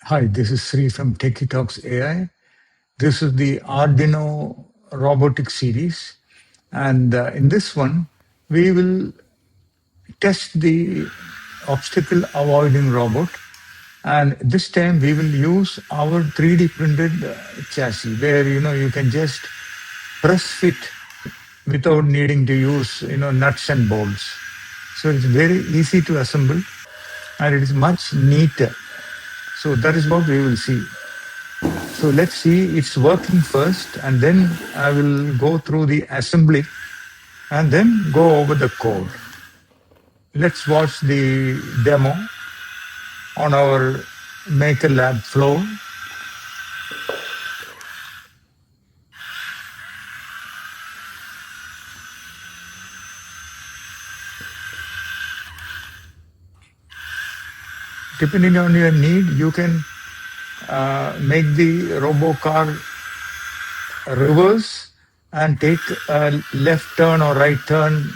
Hi, this is Sri from Techie Talks AI. This is the Arduino Robotics series. And in this one, we will test the obstacle avoiding robot. And this time we will use our 3D printed chassis where, you can just press fit without needing to use, nuts and bolts. So it's very easy to assemble and it is much neater. So that is what we will see. So let's see it's working first, and then I will go through the assembly and then go over the code. Let's watch the demo on our Maker Lab floor. Depending on your need, you can make the robocar reverse and take a left turn or right turn,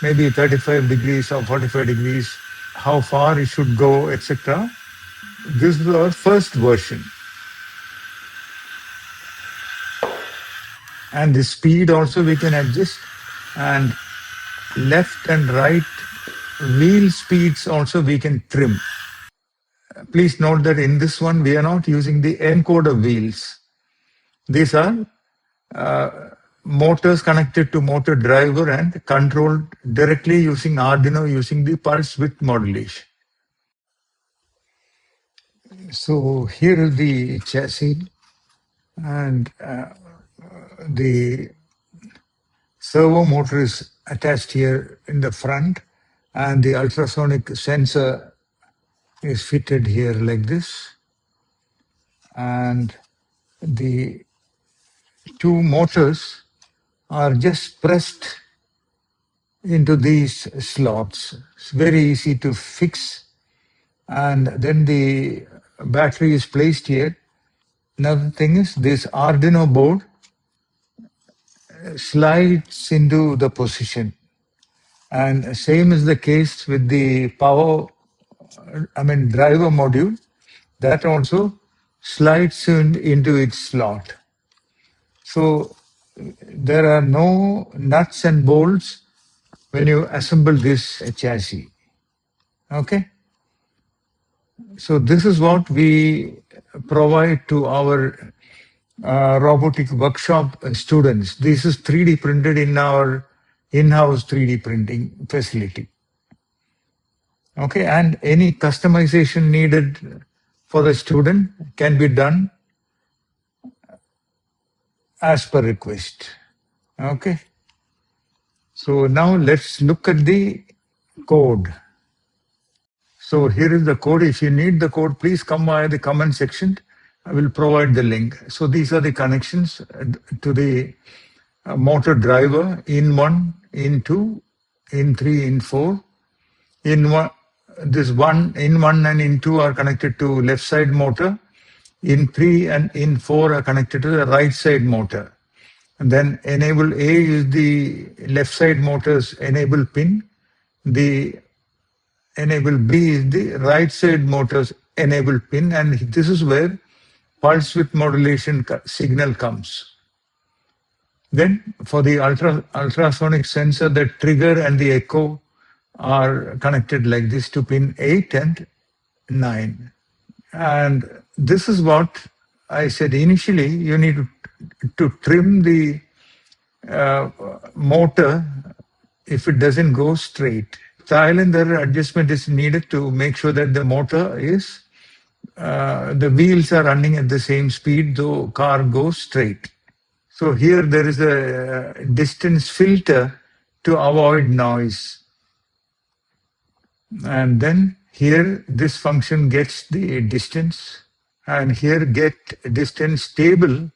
maybe 35 degrees or 45 degrees, how far it should go, etc. This is our first version. And the speed also we can adjust, and left and right wheel speeds also we can trim. Please note that in this one we are not using the encoder wheels. These are motors connected to motor driver and controlled directly using Arduino using the pulse width modulation. So here is the chassis, and the servo motor is attached here in the front, and the ultrasonic sensor is fitted here like this. And the two motors are just pressed into these slots. It's very easy to fix. And then the battery is placed here. Another thing is this Arduino board slides into the position. And same is the case with the driver module. That also slides into its slot. So there are no nuts and bolts when you assemble this chassis. Okay? So this is what we provide to our robotic workshop students. This is 3D printed in our in-house 3D printing facility. Okay, and any customization needed for the student can be done as per request. Okay. So now let's look at the code. So here is the code. If you need the code, please come via the comment section. I will provide the link. So these are the connections to the motor driver: in 1, in 2, in 3, in 4. In 1, in 1 and in 2 are connected to left side motor. In 3 and in 4 are connected to the right side motor. And then enable A is the left side motor's enable pin. The enable B is the right side motor's enable pin, and this is where pulse width modulation signal comes. Then for the ultrasonic sensor, the trigger and the echo are connected like this to pin 8 and 9. And this is what I said initially. You need to trim the motor if it doesn't go straight. Cylinder adjustment is needed to make sure that the motor is, the wheels are running at the same speed, though car goes straight. So here there is a distance filter to avoid noise. And then here this function gets the distance, and here get distance table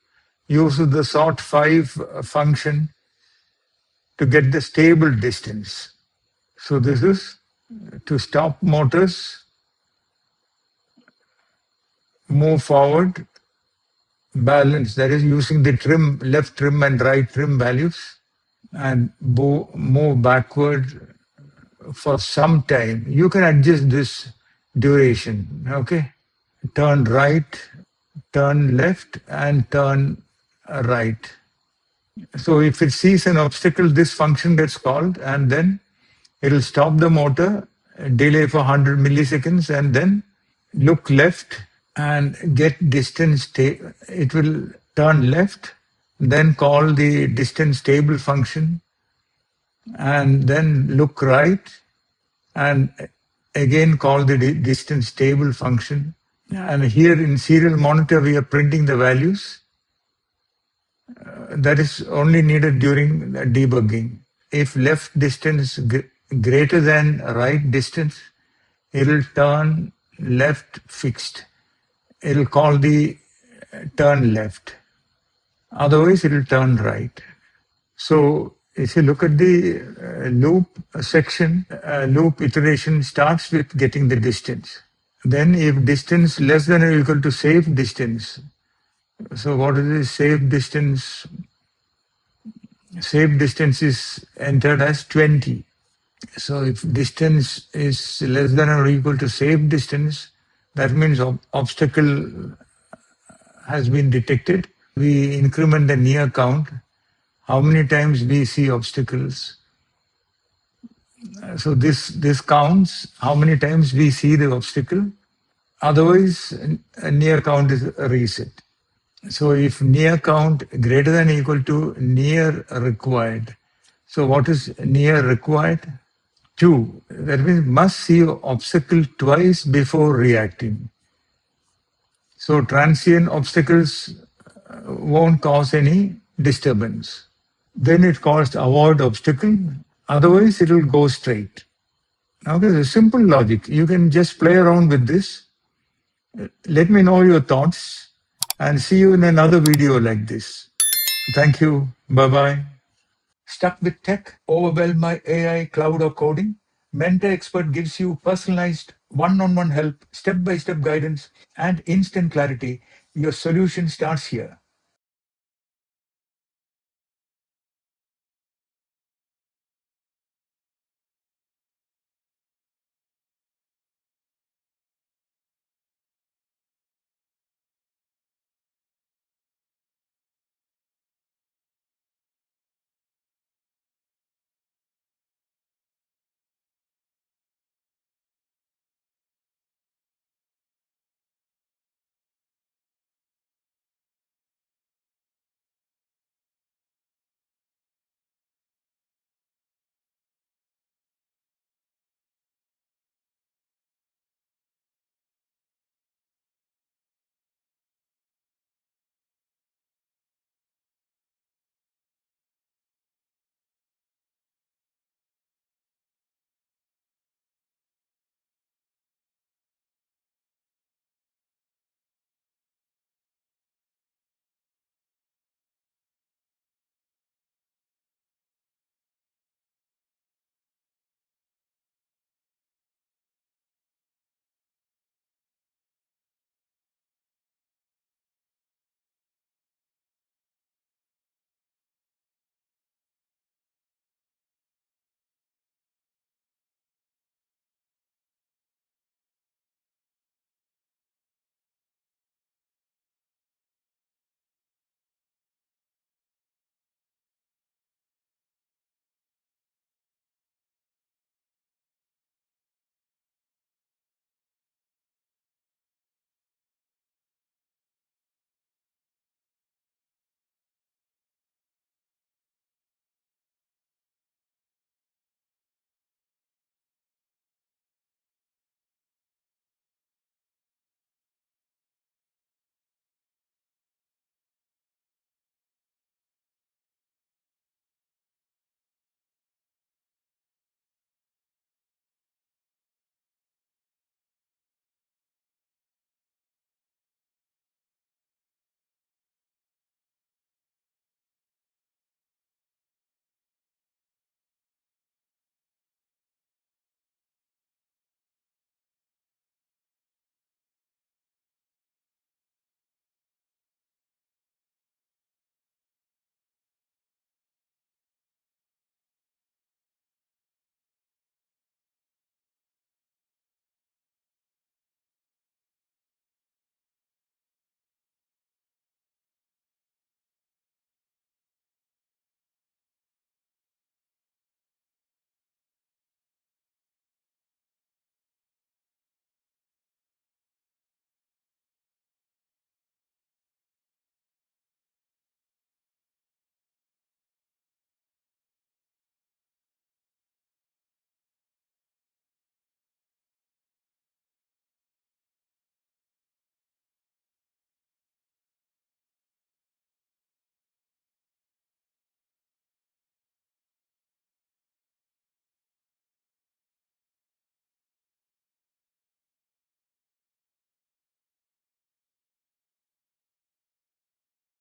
uses the sort 5 function to get the stable distance. So this is to stop motors, move forward, balance, that is using the trim, left trim and right trim values, and move backward for some time. You can adjust this duration, okay? turn right, turn left, and turn right. So if it sees an obstacle, this function gets called, and then it'll stop the motor, delay for 100 milliseconds, and then look left and get distance. It will turn left, then call the distance table function, and then look right, and again call the distance table function. And here in serial monitor, we are printing the values. That is only needed during debugging. If left distance greater than right distance, it'll turn left fixed. It'll call the turn left. Otherwise, it'll turn right. So if you look at the loop section, loop iteration starts with getting the distance. Then if distance less than or equal to safe distance, so what is the safe distance? Safe distance is entered as 20. So if distance is less than or equal to safe distance, that means obstacle has been detected. We increment the near count, how many times we see obstacles. So this counts how many times we see the obstacle. Otherwise, a near count is a reset. So if near count greater than or equal to near required. So what is near required? 2. That means must see obstacle twice before reacting. So transient obstacles won't cause any disturbance. Then it calls avoid obstacle. Otherwise, it will go straight. Okay, it's a simple logic. You can just play around with this. Let me know your thoughts and see you in another video like this. Thank you. Bye-bye. Stuck with tech? Overwhelmed by AI, cloud, or coding? Mentor Expert gives you personalized one-on-one help, step-by-step guidance, and instant clarity. Your solution starts here.